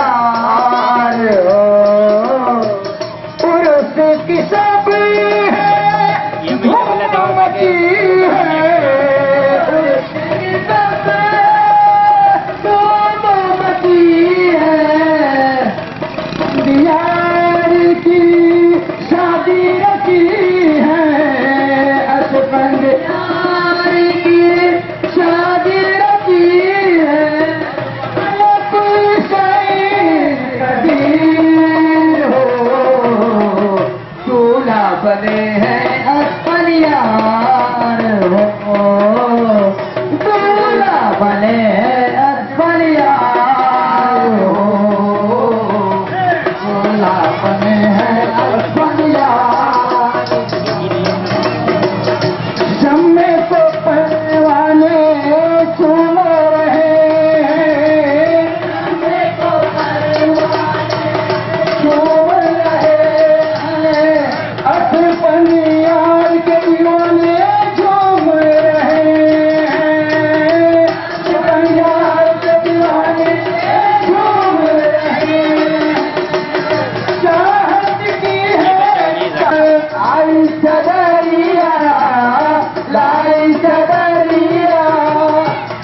यार हो पुरुष की सब है मोहब्बती है पुरुष की सब मोहब्बती है यार की शादी रखी है असफंद यार की शादी रखी है कोई सही कदीर हो दूल्हा बने हैं असफल यार हो दूल्हा बने हैं असफल यार हो बने हैं असफल यार शम्मे को परवाने चूम रहे हैं शम्मे को परवाने चूम रहे हैं असफल यार के दीवाने झूम रहे हैं असफल यार के दीवाने झूम रहे हैं चाहत की है आई सदरिया लाई सदरिया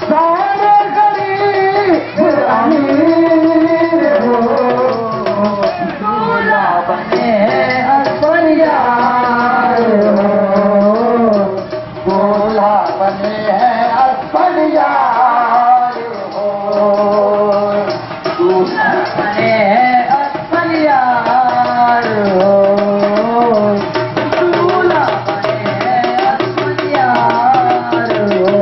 सारे गरीब अमीर हो दूल्हा बने असफल यार हो दूल्हा बने हैं असफल यार हो दूल्हा बने हैं असफल यार हो दूल्हा बने हैं असफल यार हो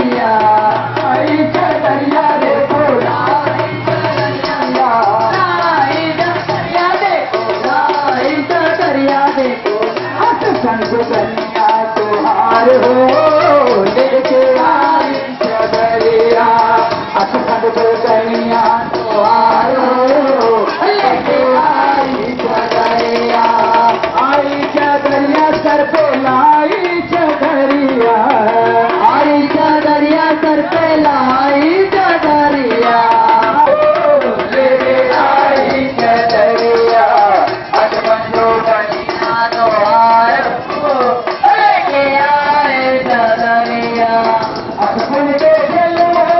आई चढ़िया देखो आई चढ़िया देखो असफल दुनिया तुहार हो